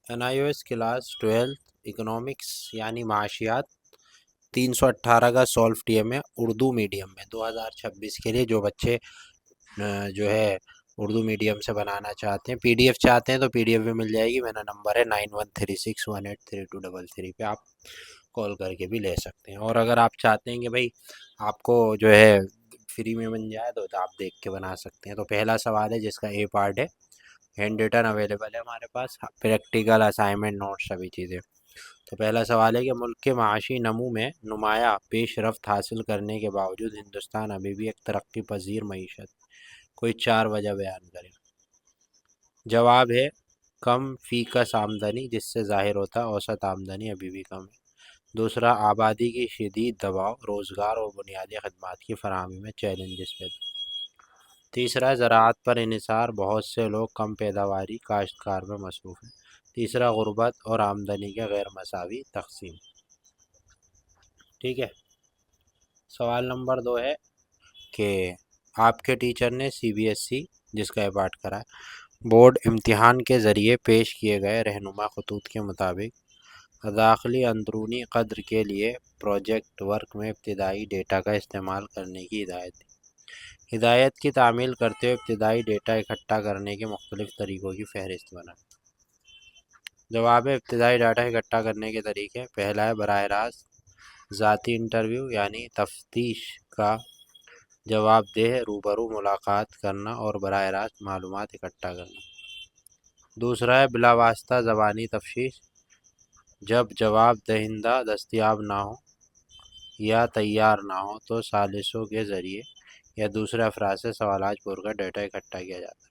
NIOS class 12 economics یعنی معاشیات 318 کا سولف ٹی ایم ہے اردو میڈیم میں 2026 کے لیے. جو بچے جو ہے اردو میڈیم سے بنانا چاہتے ہیں، پی ڈی ایف چاہتے ہیں تو پی ڈی ایف بھی مل جائے گی. میرا نمبر ہے 9136183233 پہ آپ کال کر کے بھی لے سکتے ہیں. اور اگر آپ چاہتے ہیں کہ بھائی آپ کو جو ہے فری میں بن جائے تو آپ دیکھ کے بنا سکتے ہیں. تو پہلا سوال ہے جس کا اے پارٹ ہے، ہینڈ ریٹن اویلیبل ہے ہمارے پاس، پریکٹیکل اسائنمنٹ نوٹ سبھی چیزیں. تو پہلا سوال ہے کہ ملک کے معاشی نمو میں نمایاں پیش رفت حاصل کرنے کے باوجود ہندوستان ابھی بھی ایک ترقی پذیر معیشت، کوئی 4 وجہ بیان کرے. جواب ہے کم فی کس آمدنی، جس سے ظاہر ہوتا ہے اوسط آمدنی ابھی بھی کم ہے. دوسرا، آبادی کی شدید دباؤ، روزگار اور بنیادی خدمات کی فراہمی میں چیلنجز پیدا. تیسرا، زراعت پر انحصار، بہت سے لوگ کم پیداواری کاشتکار میں مصروف ہیں. تیسرا، غربت اور آمدنی کے غیر مساوی تقسیم. ٹھیک ہے. سوال نمبر 2 ہے کہ آپ کے ٹیچر نے CBSE جس کا پارٹ کرا ہے بورڈ امتحان کے ذریعے پیش کیے گئے رہنما خطوط کے مطابق داخلی اندرونی قدر کے لیے پروجیکٹ ورک میں ابتدائی ڈیٹا کا استعمال کرنے کی ہدایت دی. ہدایت کی تعمیل کرتے ہوئے ابتدائی ڈیٹا اکٹھا کرنے کے مختلف طریقوں کی فہرست بنا. جواب ہے ابتدائی ڈیٹا اکٹھا کرنے کے طریقے. پہلا ہے براہ راست ذاتی انٹرویو یعنی تفتیش کا جواب دہ روبرو ملاقات کرنا اور براہ راست معلومات اکٹھا کرنا. دوسرا ہے بلا واسطہ زبانی تفتیش، جب جواب دہندہ دستیاب نہ ہو یا تیار نہ ہو تو ثالثوں کے ذریعے یا دوسرے افراد سے سوالات پور کر ڈیٹا اکٹھا کیا جاتا ہے.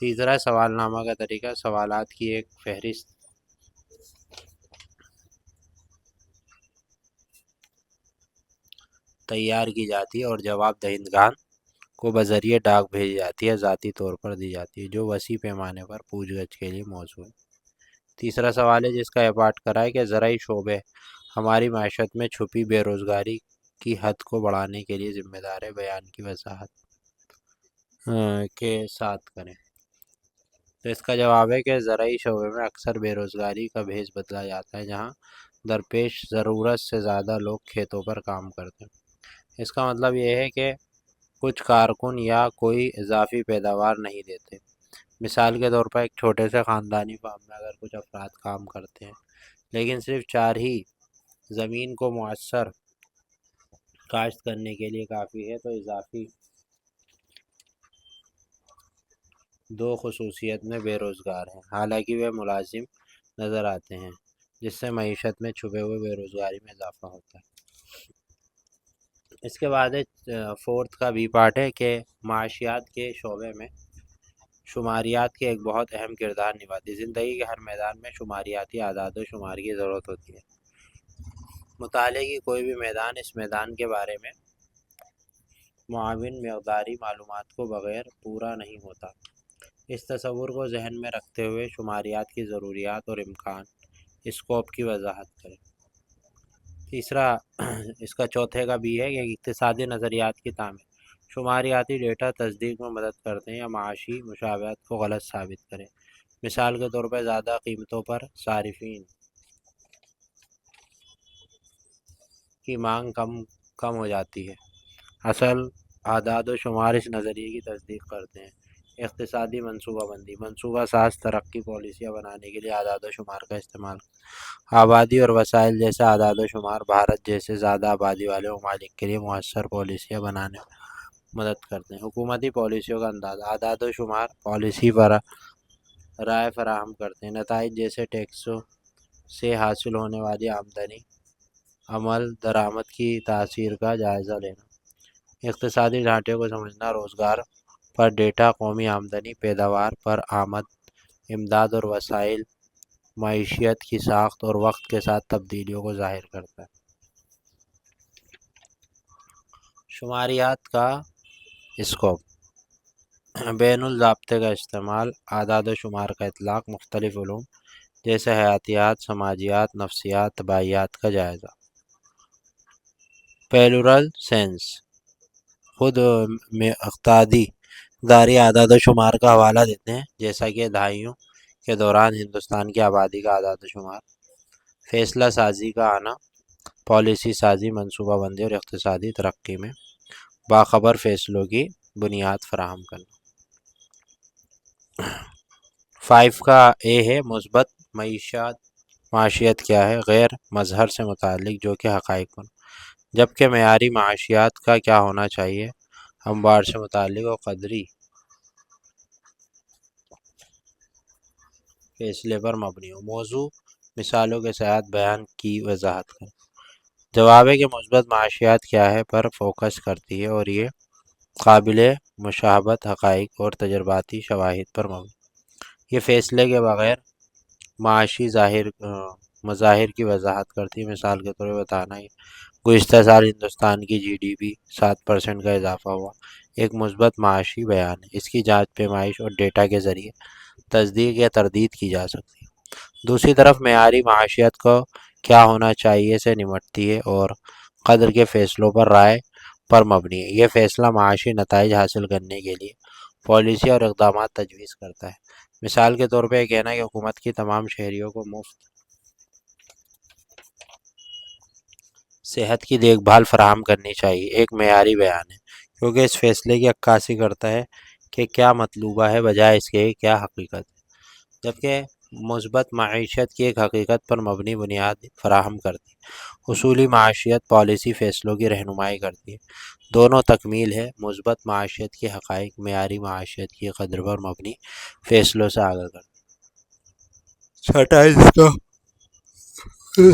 تیسرا ہے سوال نامہ کا طریقہ. سوالات کی ایک فہرست تیار کی جاتی ہے اور جواب دہندگان کو بذریعہ ڈاک بھیجی جاتی ہے، ذاتی طور پر دی جاتی ہے، جو وسیع پیمانے پر پوچھ گچھ کے لیے موزوں ہے. تیسرا سوال ہے جس کا یہ پارٹ کرا ہے کہ زرعی شعبے ہماری معیشت میں چھپی بے روزگاری کی حد کو بڑھانے کے لیے ذمہ دار ہے. بیان کی وضاحت کے ساتھ کریں. تو اس کا جواب ہے کہ زرعی شعبے میں اکثر بے روزگاری کا بھیس بدلا جاتا ہے، جہاں درپیش ضرورت سے زیادہ لوگ کھیتوں پر کام کرتے ہیں. اس کا مطلب یہ ہے کہ کچھ کارکن یا کوئی اضافی پیداوار نہیں دیتے. مثال کے طور پر ایک چھوٹے سے خاندانی فارم میں اگر کچھ افراد کام کرتے ہیں لیکن صرف 4 ہی زمین کو مؤثر کاشت کرنے کے لیے کافی ہے، تو اضافی 2 خصوصیت میں بے روزگار ہیں، حالانکہ وہ ملازم نظر آتے ہیں، جس سے معیشت میں چھپے ہوئے بے روزگاری میں اضافہ ہوتا ہے. اس کے بعد فورتھ کا بھی پارٹ ہے کہ معاشیات کے شعبے میں شماریات کے ایک بہت اہم کردار نبھاتی. زندگی کے ہر میدان میں شماریاتی اعداد و شمار کی ضرورت ہوتی ہے. مطالعے کی کوئی بھی میدان اس میدان کے بارے میں معاون مقداری معلومات کو بغیر پورا نہیں ہوتا. اس تصور کو ذہن میں رکھتے ہوئے شماریات کی ضروریات اور امکان اسکوپ کی وضاحت کریں. تیسرا اس کا چوتھے کا بھی ہے کہ اقتصادی نظریات کی تعمیر. شماریاتی ڈیٹا تصدیق میں مدد کرتے ہیں یا معاشی مشابہت کو غلط ثابت کریں. مثال کے طور پر زیادہ قیمتوں پر صارفین کی مانگ کم ہو جاتی ہے. اصل اعداد و شمار اس نظریے کی تصدیق کرتے ہیں. اقتصادی منصوبہ بندی. منصوبہ ساز ترقی پالیسیاں بنانے کے لیے اعداد و شمار کا استعمال. آبادی اور وسائل جیسے اعداد و شمار بھارت جیسے زیادہ آبادی والے ممالک کے لیے مؤثر پالیسیاں بنانے میں مدد کرتے ہیں. حکومتی پالیسیوں کا انداز. اعداد و شمار پالیسی پر رائے فراہم کرتے ہیں. نتائج جیسے ٹیکسوں سے حاصل ہونے والی آمدنی، عمل درآمد کی تاثیر کا جائزہ لینا. اقتصادی ڈھانچے کو سمجھنا. روزگار پر ڈیٹا، قومی آمدنی، پیداوار پر آمد، امداد اور وسائل معیشت کی ساخت اور وقت کے ساتھ تبدیلیوں کو ظاہر کرتا ہے. شماریات کا اسکوپ. بین الضابطے کا استعمال. اعداد و شمار کا اطلاق. مختلف علوم جیسے حیاتیات، سماجیات، نفسیات، طبیعیات کا جائزہ. پیلورل سینس. خود اقتداری اعداد و شمار کا حوالہ دیتے ہیں، جیسا کہ دہائیوں کے دوران ہندوستان کی آبادی کا اعداد و شمار، فیصلہ سازی کا آنا، پالیسی سازی، منصوبہ بندی اور اقتصادی ترقی میں باخبر فیصلوں کی بنیاد فراہم کرنا۔ 5 کا اے ہے مثبت معاشیت کیا ہے؟ غیر مظہر سے متعلق جو کہ حقائق پر، جبکہ معیاری معاشیات کا کیا ہونا چاہیے؟ اموار سے متعلق اور قدری فیصلے پر مبنی ہو۔ موضوع مثالوں کے ساتھ بیان کی وضاحت کریں۔ جواب ہے کہ مثبت معاشیات کیا ہے پر فوکس کرتی ہے اور یہ قابل مشابہت حقائق اور تجرباتی شواہد پر مبنی، یہ فیصلے کے بغیر معاشی مظاہر کی وضاحت کرتی ہے۔ مثال کے طور پر بتانا ہے گزشتہ سال ہندوستان کی جی ڈی پی 7% کا اضافہ ہوا، ایک مثبت معاشی بیان ہے۔ اس کی جانچ پیمائش اور ڈیٹا کے ذریعے تصدیق یا تردید کی جا سکتی ہے۔ دوسری طرف معیاری معاشیت کو کیا ہونا چاہیے سے نمٹتی ہے اور قدر کے فیصلوں پر رائے پر مبنی ہے۔ یہ فیصلہ معاشی نتائج حاصل کرنے کے لیے پالیسی اور اقدامات تجویز کرتا ہے۔ مثال کے طور پہ یہ کہنا ہے کہ حکومت کی تمام شہریوں کو مفت صحت کی دیکھ بھال فراہم کرنی چاہیے، ایک معیاری بیان ہے، کیونکہ اس فیصلے کی عکاسی کرتا ہے کہ کیا مطلوبہ ہے بجائے اس کے کیا حقیقت ہے، جبکہ مثبت معیشت کی ایک حقیقت پر مبنی بنیاد فراہم کرتی ہے۔ اصولی معاشیت پالیسی فیصلوں کی رہنمائی کرتی ہے، دونوں تکمیل ہے۔ مثبت معاشیت کی حقائق معیاری معاشیت کی قدر پر مبنی فیصلوں سے آگاہ کرتی ہے۔ چھٹا اس کا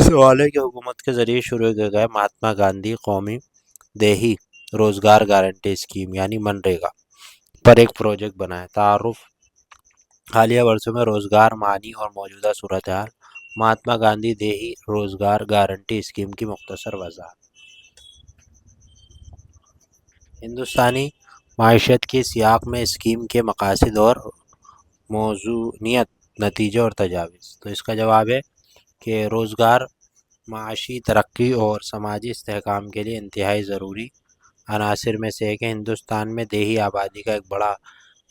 سوال ہے کہ حکومت کے ذریعے شروع کیے گئے مہاتما گاندھی قومی دیہی روزگار گارنٹی اسکیم یعنی منریگا پر ایک پروجیکٹ بنائے۔ تعارف، حالیہ برسوں میں روزگار معنی اور موجودہ صورتحال، مہاتما گاندھی دیہی روزگار گارنٹی اسکیم کی مختصر وضاحت۔ ہندوستانی معیشت کی سیاق میں اسکیم کے مقاصد اور موزونیت، نتیجے اور تجاویز۔ تو اس کا جواب ہے کہ روزگار معاشی ترقی اور سماجی استحکام کے لیے انتہائی ضروری عناصر میں سے ہے کہ ہندوستان میں دیہی آبادی کا ایک بڑا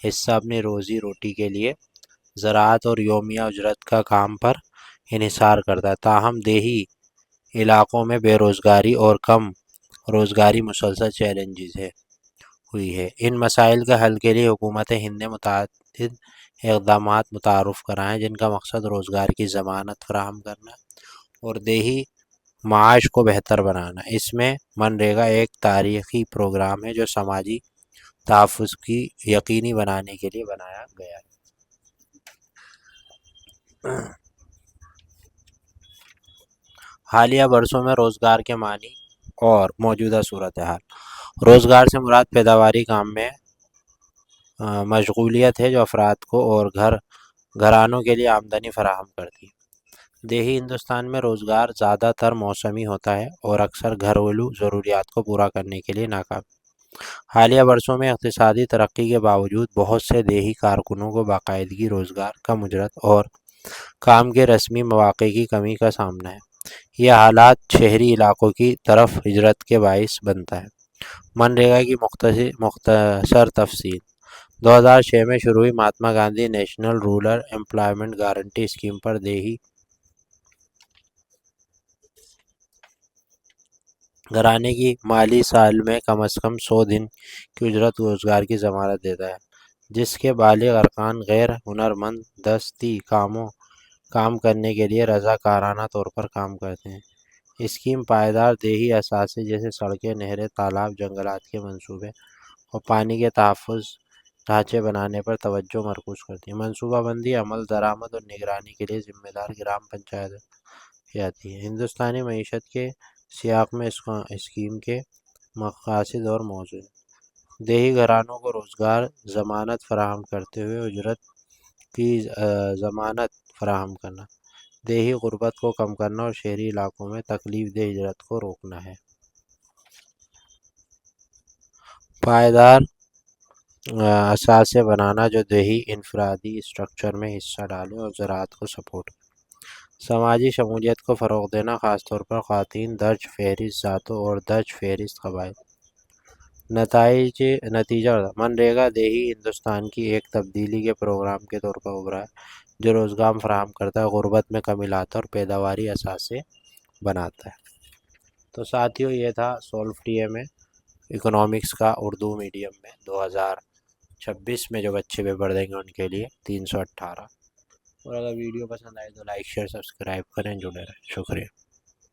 حصہ اپنی روزی روٹی کے لیے زراعت اور یومیہ اجرت کا کام پر انحصار کرتا ہے۔ تاہم دیہی علاقوں میں بے روزگاری اور کم روزگاری مسلسل چیلنجز ہوئی ہے۔ ان مسائل کے حل کے لیے حکومت ہند نے متعدد اقدامات متعارف کرائے جن کا مقصد روزگار کی ضمانت فراہم کرنا اور دیہی معاش کو بہتر بنانا۔ اس میں منریگا ایک تاریخی پروگرام ہے جو سماجی تحفظ کی یقینی بنانے کے لیے بنایا گیا ہے۔ حالیہ برسوں میں روزگار کے معنی اور موجودہ صورتحال۔ روزگار سے مراد پیداواری کام میں مشغولیت ہے جو افراد کو اور گھرانوں کے لیے آمدنی فراہم کرتی ہے۔ دیہی ہندوستان میں روزگار زیادہ تر موسمی ہوتا ہے اور اکثر گھریلو ضروریات کو پورا کرنے کے لیے ناکافی۔ حالیہ برسوں میں اقتصادی ترقی کے باوجود بہت سے دیہی کارکنوں کو باقاعدگی روزگار، کم اجرت اور کام کے رسمی مواقع کی کمی کا سامنا ہے۔ یہ حالات شہری علاقوں کی طرف ہجرت کے باعث بنتا ہے۔ منریگا کی مختصر تفصیل۔ 2006 میں شروع ہوئی Mahatma Gandhi national rural employment guarantee scheme پر دیہی گھرانے کی مالی سال میں کم از کم 100 دن کی اجرت روزگار کی ضمانت دیتا ہے، جس کے بالغ ارکان غیر ہنرمند دستی کام کرنے کے لیے رضاکارانہ طور پر کام کرتے ہیں۔ اسکیم پائیدار دیہی اثاثے جیسے سڑکیں، نہریں، تالاب، جنگلات کے منصوبے اور پانی کے تحفظ ڈھانچے بنانے پر توجہ مرکوز کرتی ہے۔ منصوبہ بندی، عمل درآمد اور نگرانی کے لیے ذمہ دار گرام پنچایت جاتی ہے۔ ہندوستانی معیشت کے سیاق میں اسکیم کے مقاصد اور موضوع۔ دیہی گھرانوں کو روزگار ضمانت فراہم کرتے ہوئے اجرت کی ضمانت فراہم کرنا، دیہی غربت کو کم کرنا اور شہری علاقوں میں تکلیف دہ ہجرت کو روکنا ہے۔ پائیدار اثاثے بنانا جو دیہی انفرادی اسٹرکچر میں حصہ ڈالیں اور زراعت کو سپورٹ کریں۔ سماجی شمولیت کو فروغ دینا، خاص طور پر خواتین، درج فہرست ذاتوں اور درج فہرست قبائل۔ نتیجہ منریگا دیہی ہندوستان کی ایک تبدیلی کے پروگرام کے طور پر ابھرا ہے جو روزگار فراہم کرتا ہے، غربت میں کمی لاتا ہے اور پیداواری اثاثے بناتا ہے۔ تو ساتھیوں یہ تھا سولف ٹی اے میں اکنامکس کا اردو میڈیم میں 2026 میں جو بچے پیپر دیں گے ان کے لیے 318۔ اور اگر ویڈیو پسند آئے تو لائک شیئر سبسکرائب کریں، جڑے رہیں، شکریہ۔